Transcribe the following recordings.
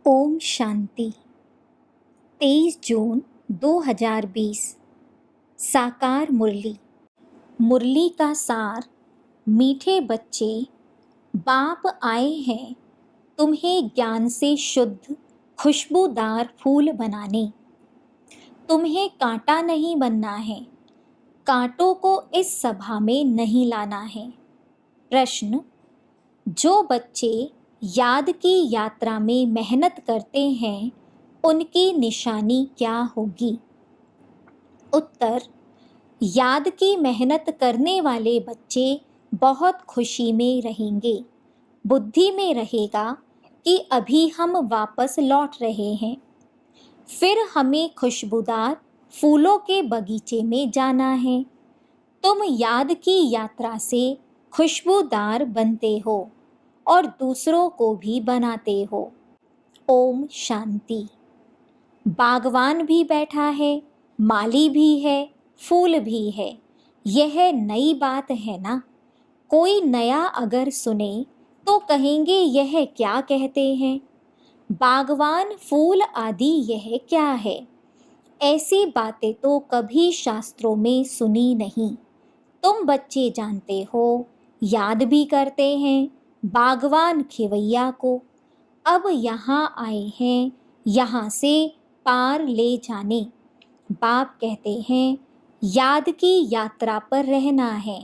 ओम शांति। 23 जून 2020। साकार मुरली। मुरली का सार। मीठे बच्चे, बाप आए हैं तुम्हें ज्ञान से शुद्ध खुशबूदार फूल बनाने। तुम्हें कांटा नहीं बनना है, कांटों को इस सभा में नहीं लाना है। प्रश्न: जो बच्चे याद की यात्रा में मेहनत करते हैं उनकी निशानी क्या होगी? उत्तर: याद की मेहनत करने वाले बच्चे बहुत खुशी में रहेंगे। बुद्धि में रहेगा कि अभी हम वापस लौट रहे हैं। फिर हमें खुशबूदार फूलों के बगीचे में जाना है। तुम याद की यात्रा से खुशबूदार बनते हो और दूसरों को भी बनाते हो। ओम शांति। बागवान भी बैठा है, माली भी है, फूल भी है। यह नई बात है ना। कोई नया अगर सुने तो कहेंगे यह क्या कहते हैं, बागवान फूल आदि यह क्या है। ऐसी बातें तो कभी शास्त्रों में सुनी नहीं। तुम बच्चे जानते हो, याद भी करते हैं बागवान खिवैया को। अब यहाँ आए हैं यहाँ से पार ले जाने। बाप कहते हैं याद की यात्रा पर रहना है।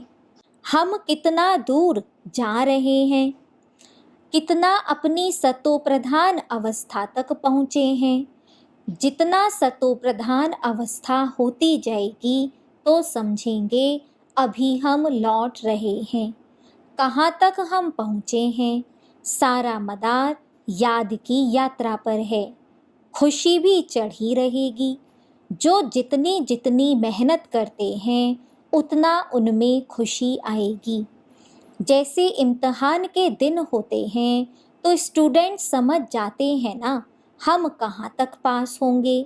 हम कितना दूर जा रहे हैं, कितना अपनी सतोप्रधान अवस्था तक पहुँचे हैं। जितना सतोप्रधान अवस्था होती जाएगी तो समझेंगे अभी हम लौट रहे हैं। कहाँ तक हम पहुँचे हैं? सारा मदार याद की यात्रा पर है। खुशी भी चढ़ी रहेगी। जो जितनी जितनी मेहनत करते हैं उतना उनमें खुशी आएगी। जैसे इम्तहान के दिन होते हैं तो स्टूडेंट समझ जाते हैं ना हम कहाँ तक पास होंगे।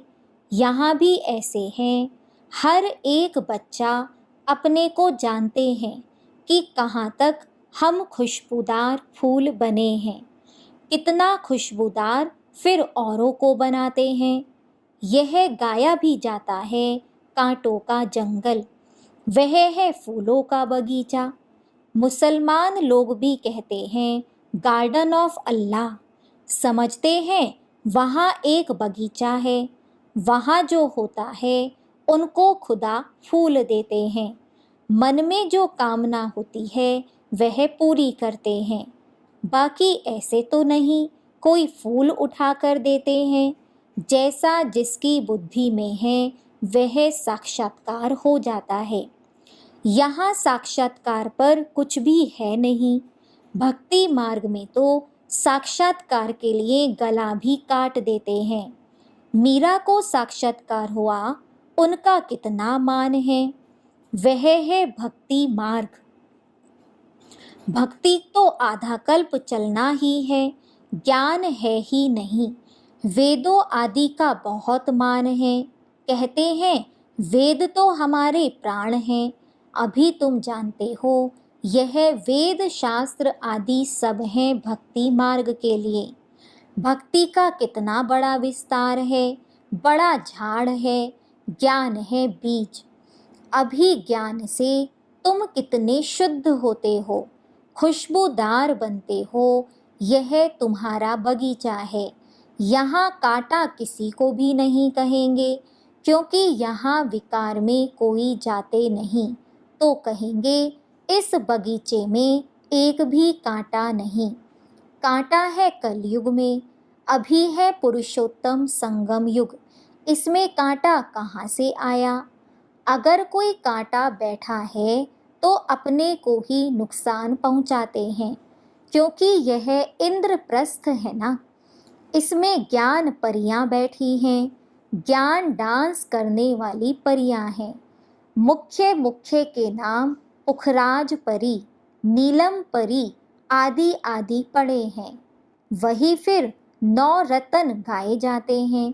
यहाँ भी ऐसे हैं, हर एक बच्चा अपने को जानते हैं कि कहाँ तक हम खुशबूदार फूल बने हैं। कितना खुशबूदार फिर औरों को बनाते हैं। यह गाया भी जाता है कांटों का जंगल, वह है फूलों का बगीचा। मुसलमान लोग भी कहते हैं गार्डन ऑफ अल्लाह। समझते हैं वहाँ एक बगीचा है, वहाँ जो होता है उनको खुदा फूल देते हैं। मन में जो कामना होती है वह पूरी करते हैं। बाकी ऐसे तो नहीं कोई फूल उठा कर देते हैं। जैसा जिसकी बुद्धि में है वह साक्षात्कार हो जाता है। यहाँ साक्षात्कार पर कुछ भी है नहीं। भक्ति मार्ग में तो साक्षात्कार के लिए गला भी काट देते हैं। मीरा को साक्षात्कार हुआ, उनका कितना मान है। वह है भक्ति मार्ग। भक्ति तो आधा कल्प चलना ही है, ज्ञान है ही नहीं। वेदों आदि का बहुत मान है। कहते हैं वेद तो हमारे प्राण हैं। अभी तुम जानते हो यह वेद शास्त्र आदि सब हैं भक्ति मार्ग के लिए। भक्ति का कितना बड़ा विस्तार है, बड़ा झाड़ है। ज्ञान है बीज। अभी ज्ञान से तुम कितने शुद्ध होते हो, खुशबूदार बनते हो। यह तुम्हारा बगीचा है। यहाँ कांटा किसी को भी नहीं कहेंगे, क्योंकि यहाँ विकार में कोई जाते नहीं। तो कहेंगे इस बगीचे में एक भी कांटा नहीं। कांटा है कलयुग में, अभी है पुरुषोत्तम संगम युग। इसमें कांटा कहाँ से आया? अगर कोई कांटा बैठा है तो अपने को ही नुकसान पहुंचाते हैं, क्योंकि यह इंद्रप्रस्थ है ना। इसमें ज्ञान परियां बैठी हैं। ज्ञान डांस करने वाली परियां हैं। मुख्य मुख्य के नाम पुखराज परी, नीलम परी आदि आदि पड़े हैं। वही फिर 9 रतन गाए जाते हैं।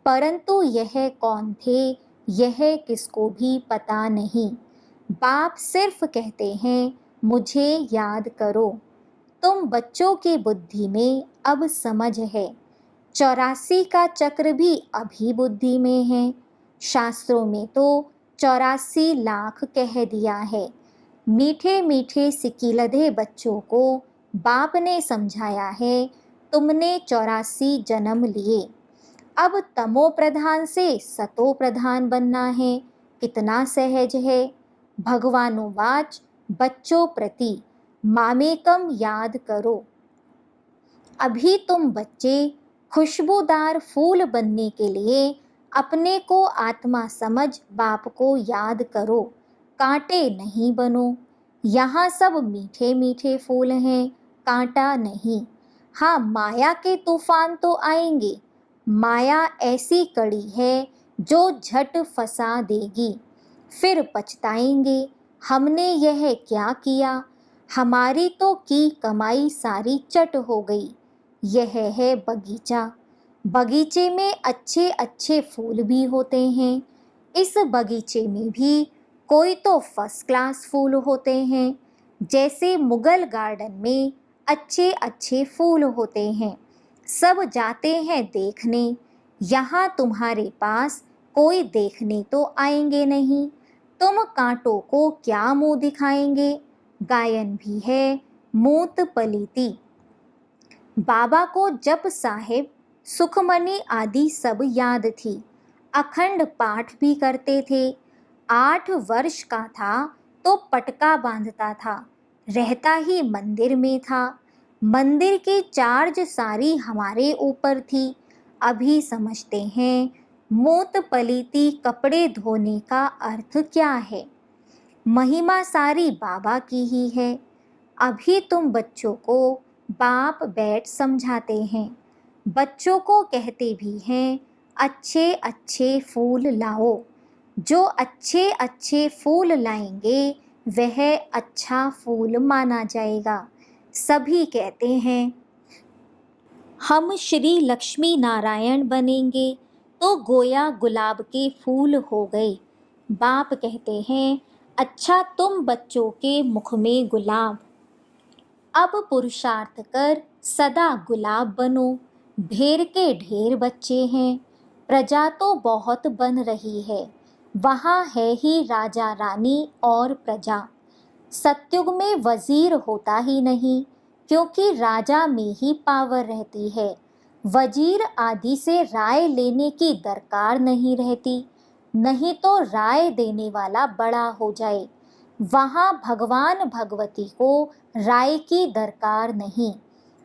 परंतु यह कौन थे यह किसको भी पता नहीं। बाप सिर्फ कहते हैं मुझे याद करो। तुम बच्चों की बुद्धि में अब समझ है। 84 का चक्र भी अभी बुद्धि में है। शास्त्रों में तो 84 लाख कह दिया है। मीठे मीठे सिकीलधे बच्चों को बाप ने समझाया है, तुमने 84 जन्म लिए। अब तमो प्रधान से सतो प्रधान बनना है, कितना सहज है। भगवानुवाच बच्चों प्रति मामेकम याद करो। अभी तुम बच्चे खुशबूदार फूल बनने के लिए अपने को आत्मा समझ बाप को याद करो, कांटे नहीं बनो। यहाँ सब मीठे मीठे फूल हैं, कांटा नहीं। हाँ, माया के तूफान तो आएंगे। माया ऐसी कड़ी है जो झट फंसा देगी, फिर पछताएंगे हमने यह क्या किया, हमारी तो की कमाई सारी चट हो गई। यह है बगीचा। बगीचे में अच्छे अच्छे फूल भी होते हैं। इस बगीचे में भी कोई तो फर्स्ट क्लास फूल होते हैं। जैसे मुगल गार्डन में अच्छे अच्छे फूल होते हैं, सब जाते हैं देखने। यहाँ तुम्हारे पास कोई देखने तो आएंगे नहीं, तुम कांटों को क्या मुंह दिखाएंगे। गायन भी है, मूत पलीती। बाबा को जप साहिब, सुखमनी आदि सब याद थी। अखंड पाठ भी करते थे। 8 वर्ष का था तो पटका बांधता था, रहता ही मंदिर में था। मंदिर की चार्ज सारी हमारे ऊपर थी। अभी समझते हैं मूत पलीती कपड़े धोने का अर्थ क्या है। महिमा सारी बाबा की ही है। अभी तुम बच्चों को बाप बैठ समझाते हैं। बच्चों को कहते भी हैं अच्छे अच्छे फूल लाओ। जो अच्छे अच्छे फूल लाएंगे वह अच्छा फूल माना जाएगा। सभी कहते हैं हम श्री लक्ष्मी नारायण बनेंगे तो गोया गुलाब के फूल हो गए। बाप कहते हैं अच्छा तुम बच्चों के मुख में गुलाब। अब पुरुषार्थ कर सदा गुलाब बनो। ढेर के ढेर बच्चे हैं, प्रजा तो बहुत बन रही है। वहाँ है ही राजा रानी और प्रजा। सतयुग में वजीर होता ही नहीं, क्योंकि राजा में ही पावर रहती है। वजीर आदि से राय लेने की दरकार नहीं रहती, नहीं तो राय देने वाला बड़ा हो जाए। वहाँ भगवान भगवती को राय की दरकार नहीं।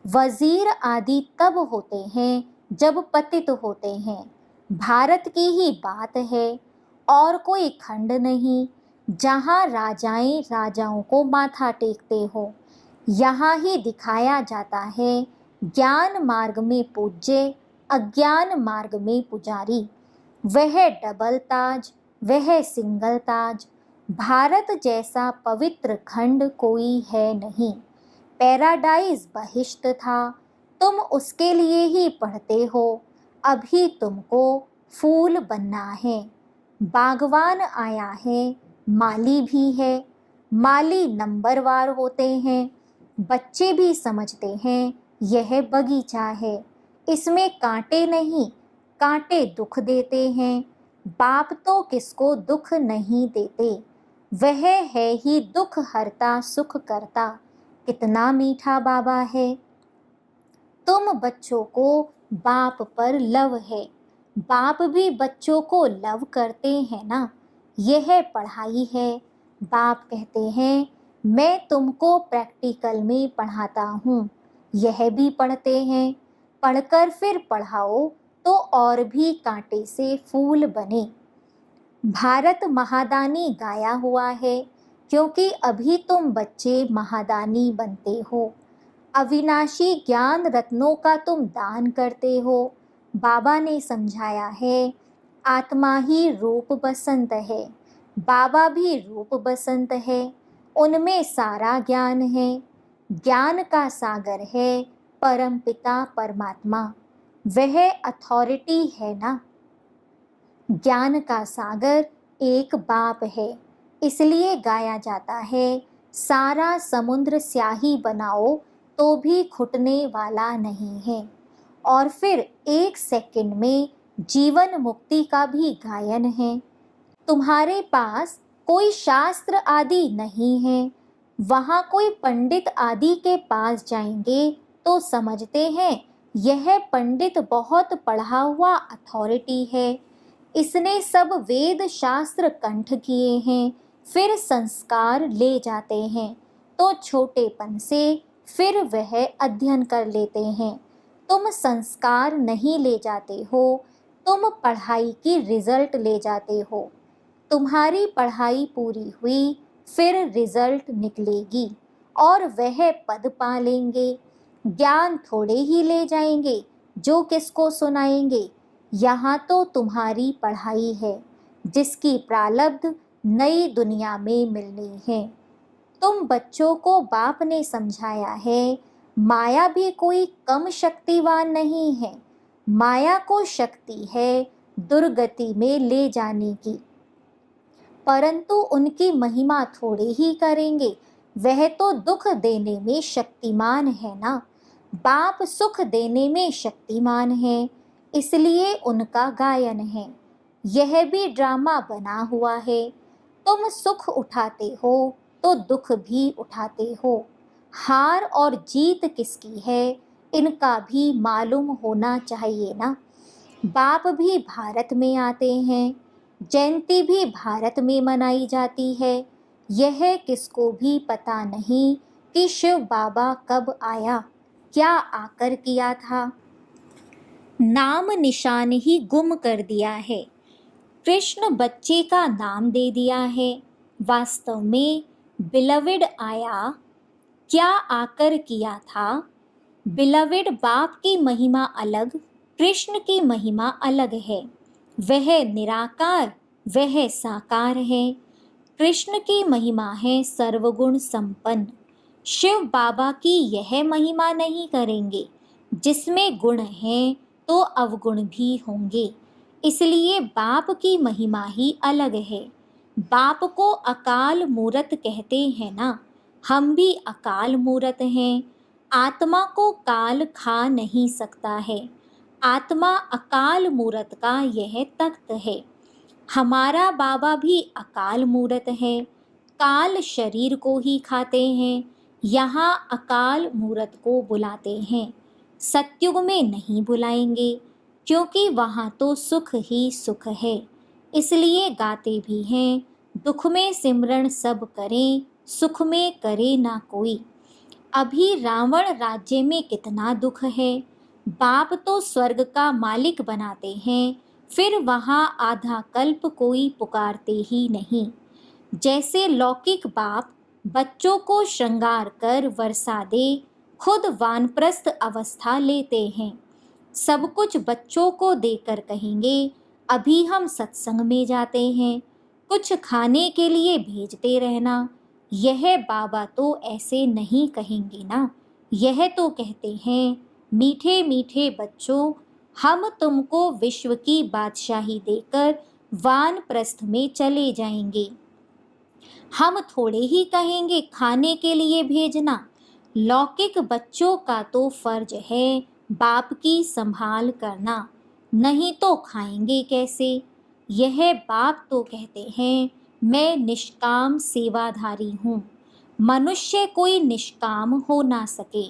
वजीर आदि तब होते हैं जब पतित होते हैं। भारत की ही बात है, और कोई खंड नहीं जहाँ राजाएं राजाओं को माथा टेकते हो। यहाँ ही दिखाया जाता है ज्ञान मार्ग में पूज्य, अज्ञान मार्ग में पुजारी। वह डबल ताज, वह सिंगल ताज। भारत जैसा पवित्र खंड कोई है नहीं। पैराडाइज बहिश्त था, तुम उसके लिए ही पढ़ते हो। अभी तुमको फूल बनना है। बागवान आया है, माली भी है। माली नंबरवार होते हैं। बच्चे भी समझते हैं यह बगीचा है, इसमें कांटे नहीं, कांटे दुख देते हैं। बाप तो किसको दुख नहीं देते, वह है ही दुख हरता सुख करता। कितना मीठा बाबा है। तुम बच्चों को बाप पर लव है, बाप भी बच्चों को लव करते हैं ना। यह पढ़ाई है। बाप कहते हैं मैं तुमको प्रैक्टिकल में पढ़ाता हूँ। यह भी पढ़ते हैं। पढ़कर फिर पढ़ाओ तो और भी कांटे से फूल बने। भारत महादानी गाया हुआ है, क्योंकि अभी तुम बच्चे महादानी बनते हो। अविनाशी ज्ञान रत्नों का तुम दान करते हो। बाबा ने समझाया है आत्मा ही रूप बसंत है, बाबा भी रूप बसंत है। उनमें सारा ज्ञान है। ज्ञान का सागर है परम पिता परमात्मा, वह अथॉरिटी है ना। ज्ञान का सागर एक बाप है, इसलिए गाया जाता है सारा समुद्र स्याही बनाओ तो भी खुटने वाला नहीं है। और फिर 1 सेकंड में जीवन मुक्ति का भी गायन है। तुम्हारे पास कोई शास्त्र आदि नहीं है। वहाँ कोई पंडित आदि के पास जाएंगे तो समझते हैं यह पंडित बहुत पढ़ा हुआ अथॉरिटी है, इसने सब वेद शास्त्र कंठ किए हैं। फिर संस्कार ले जाते हैं तो छोटेपन से फिर वह अध्ययन कर लेते हैं। तुम संस्कार नहीं ले जाते हो, तुम पढ़ाई की रिजल्ट ले जाते हो। तुम्हारी पढ़ाई पूरी हुई, फिर रिजल्ट निकलेगी और वह पद पा लेंगे। ज्ञान थोड़े ही ले जाएंगे, जो किसको सुनाएंगे। यहाँ तो तुम्हारी पढ़ाई है, जिसकी प्रारब्ध नई दुनिया में मिलनी है। तुम बच्चों को बाप ने समझाया है, माया भी कोई कम शक्तिवान नहीं है। माया को शक्ति है दुर्गति में ले जाने की, परंतु उनकी महिमा थोड़े ही करेंगे। वह तो दुख देने में शक्तिमान है ना। बाप सुख देने में शक्तिमान है, इसलिए उनका गायन है। यह भी ड्रामा बना हुआ है। तुम सुख उठाते हो तो दुख भी उठाते हो। हार और जीत किसकी है, इनका भी मालूम होना चाहिए ना। बाप भी भारत में आते हैं, जयंती भी भारत में मनाई जाती है। यह किसको भी पता नहीं कि शिव बाबा कब आया, क्या आकर किया था। नाम निशान ही गुम कर दिया है। कृष्ण बच्चे का नाम दे दिया है। वास्तव में बिलविड आया, क्या आकर किया था। बिलविड बाप की महिमा अलग, कृष्ण की महिमा अलग है। वह निराकार, वह साकार है। कृष्ण की महिमा है सर्वगुण संपन्न। शिव बाबा की यह महिमा नहीं करेंगे। जिसमें गुण हैं तो अवगुण भी होंगे, इसलिए बाप की महिमा ही अलग है। बाप को अकाल मूरत कहते हैं ना, हम भी अकाल मूरत हैं। आत्मा को काल खा नहीं सकता है। आत्मा अकाल मूरत का यह तख्त है। हमारा बाबा भी अकाल मूरत है। काल शरीर को ही खाते हैं, यहाँ अकाल मूरत को बुलाते हैं। सत्युग में नहीं बुलाएंगे, क्योंकि वहाँ तो सुख ही सुख है। इसलिए गाते भी हैं, दुख में सिमरण सब करें, सुख में करे ना कोई। अभी रावण राज्य में कितना दुख है। बाप तो स्वर्ग का मालिक बनाते हैं, फिर वहाँ आधा कल्प कोई पुकारते ही नहीं। जैसे लौकिक बाप बच्चों को श्रृंगार कर वर्षा दे, खुद वानप्रस्थ अवस्था लेते हैं। सब कुछ बच्चों को देकर कहेंगे, अभी हम सत्संग में जाते हैं, कुछ खाने के लिए भेजते रहना। यह बाबा तो ऐसे नहीं कहेंगे ना। यह तो कहते हैं, मीठे मीठे बच्चों, हम तुमको विश्व की बादशाही देकर वानप्रस्थ में चले जाएंगे। हम थोड़े ही कहेंगे खाने के लिए भेजना। लौकिक बच्चों का तो फर्ज है बाप की संभाल करना, नहीं तो खाएंगे कैसे। यह बाप तो कहते हैं, मैं निष्काम सेवाधारी हूँ। मनुष्य कोई निष्काम हो ना सके।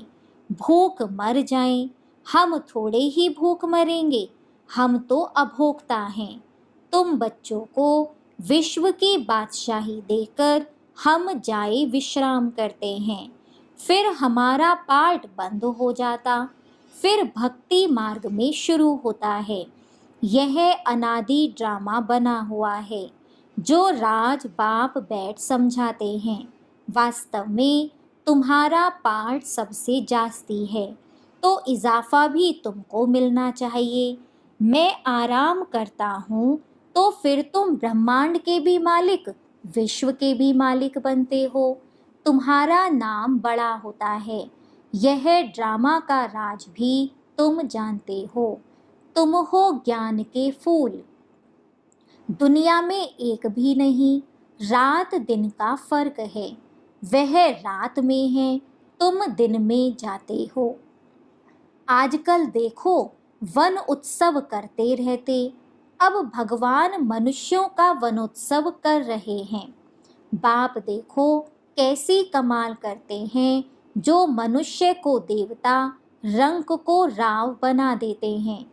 भूख मर जाए, हम थोड़े ही भूख मरेंगे, हम तो अभोक्ता हैं। तुम बच्चों को विश्व की बादशाही देकर हम जाए विश्राम करते हैं। फिर हमारा पाठ बंद हो जाता, फिर भक्ति मार्ग में शुरू होता है। यह अनादि ड्रामा बना हुआ है, जो राज बाप बैठ समझाते हैं। वास्तव में तुम्हारा पाठ सबसे जास्ती है, तो इजाफा भी तुमको मिलना चाहिए। मैं आराम करता हूँ तो फिर तुम ब्रह्मांड के भी मालिक, विश्व के भी मालिक बनते हो। तुम्हारा नाम बड़ा होता है। यह ड्रामा का राज भी तुम जानते हो। तुम हो ज्ञान के फूल। दुनिया में एक भी नहीं, रात दिन का फर्क है। वह रात में है, तुम दिन में जाते हो। आजकल देखो वन उत्सव करते रहते, अब भगवान मनुष्यों का वनोत्सव कर रहे हैं। बाप देखो कैसी कमाल करते हैं, जो मनुष्य को देवता, रंक को राव बना देते हैं।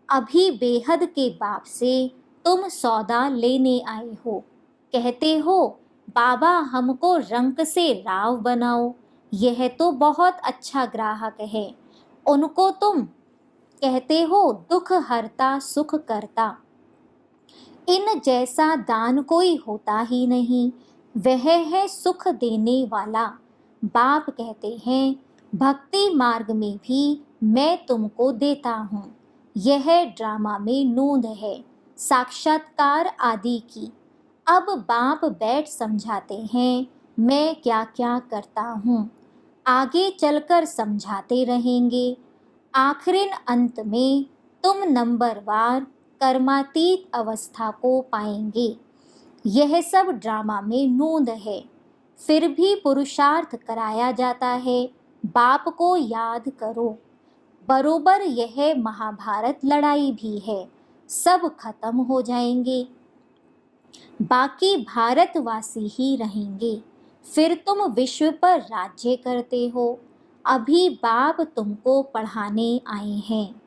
अभी बेहद के बाप से तुम सौदा लेने आए हो, कहते हो बाबा हमको रंक से राव बनाओ। यह तो बहुत अच्छा ग्राहक है। उनको तुम कहते हो दुख हरता सुख करता। इन जैसा दान कोई होता ही नहीं, वह है सुख देने वाला। बाप कहते हैं भक्ति मार्ग में भी मैं तुमको देता हूँ। यह ड्रामा में नूंद है साक्षात्कार आदि की। अब बाप बैठ समझाते हैं मैं क्या क्या करता हूँ, आगे चलकर समझाते रहेंगे। आखिरिन अंत में तुम नंबरवार कर्मातीत अवस्था को पाएंगे। यह सब ड्रामा में नूंद है, फिर भी पुरुषार्थ कराया जाता है। बाप को याद करो। बरोबर यह महाभारत लड़ाई भी है, सब खत्म हो जाएंगे, बाकी भारतवासी ही रहेंगे। फिर तुम विश्व पर राज्य करते हो। अभी बाप तुमको पढ़ाने आए हैं।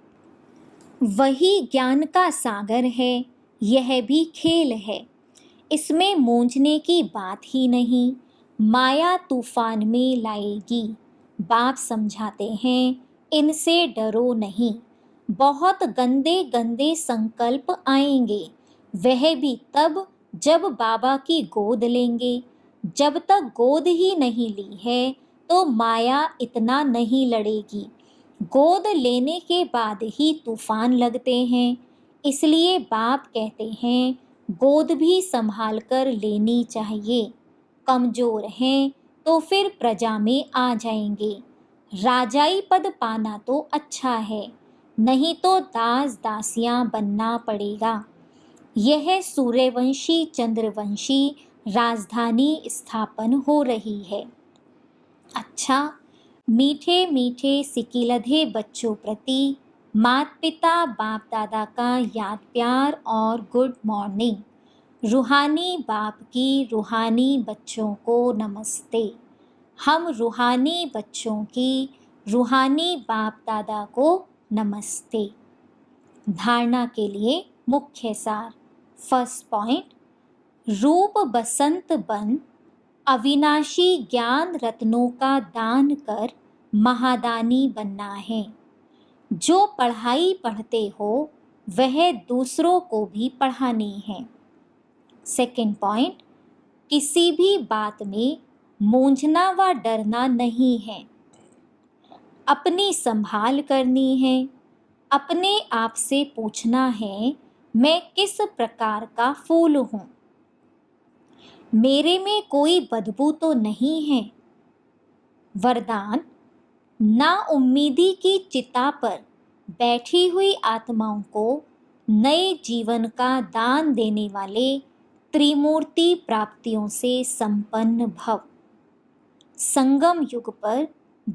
वही ज्ञान का सागर है, यह भी खेल है, इसमें मूंझने की बात ही नहीं। माया तूफान में लाएगी। बाप समझाते हैं इनसे डरो नहीं। बहुत गंदे गंदे संकल्प आएंगे, वह भी तब जब बाबा की गोद लेंगे। जब तक गोद ही नहीं ली है तो माया इतना नहीं लड़ेगी। गोद लेने के बाद ही तूफान लगते हैं। इसलिए बाप कहते हैं गोद भी संभाल कर लेनी चाहिए। कमजोर हैं तो फिर प्रजा में आ जाएंगे। राजाई पद पाना तो अच्छा है, नहीं तो दास दासियां बनना पड़ेगा। यह सूर्यवंशी चंद्रवंशी राजधानी स्थापन हो रही है। अच्छा, मीठे मीठे सिकिलधे बच्चों प्रति माता पिता बाप दादा का याद प्यार और गुड मॉर्निंग। रूहानी बाप की रूहानी बच्चों को नमस्ते। हम रूहानी बच्चों की रूहानी बाप दादा को नमस्ते। धारणा के लिए मुख्य सार। फर्स्ट पॉइंट, रूप बसंत बन अविनाशी ज्ञान रत्नों का दान कर महादानी बनना है। जो पढ़ाई पढ़ते हो वह दूसरों को भी पढ़ानी है। सेकंड पॉइंट, किसी भी बात में मूंझना व डरना नहीं है, अपनी संभाल करनी है। अपने आप से पूछना है मैं किस प्रकार का फूल हूँ, मेरे में कोई बदबू तो नहीं है। वरदान, ना उम्मीदी की चिता पर बैठी हुई आत्माओं को नए जीवन का दान देने वाले त्रिमूर्ति प्राप्तियों से संपन्न भव। संगम युग पर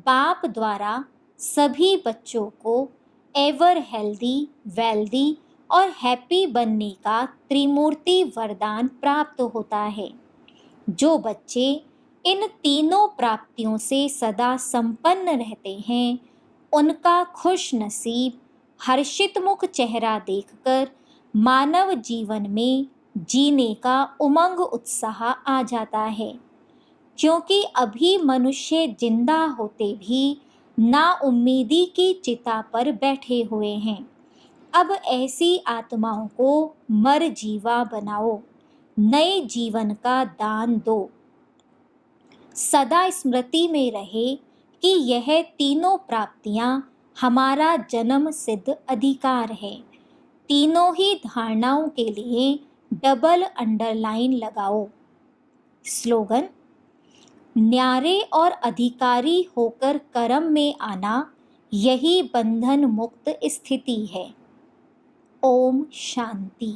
बाप द्वारा सभी बच्चों को एवर हेल्दी, वेल्दी और हैप्पी बनने का त्रिमूर्ति वरदान प्राप्त होता है। जो बच्चे इन तीनों प्राप्तियों से सदा संपन्न रहते हैं, उनका खुश नसीब हर्षित मुख चेहरा देखकर मानव जीवन में जीने का उमंग उत्साह आ जाता है। क्योंकि अभी मनुष्य जिंदा होते भी ना उम्मीदी की चिता पर बैठे हुए हैं। अब ऐसी आत्माओं को मर जीवा बनाओ, नए जीवन का दान दो। सदा स्मृति में रहे कि यह तीनों प्राप्तियां हमारा जन्म सिद्ध अधिकार है। तीनों ही धारणाओं के लिए डबल अंडरलाइन लगाओ। स्लोगन, न्यारे और अधिकारी होकर कर्म में आना, यही बंधन मुक्त स्थिति है। ओम शांति।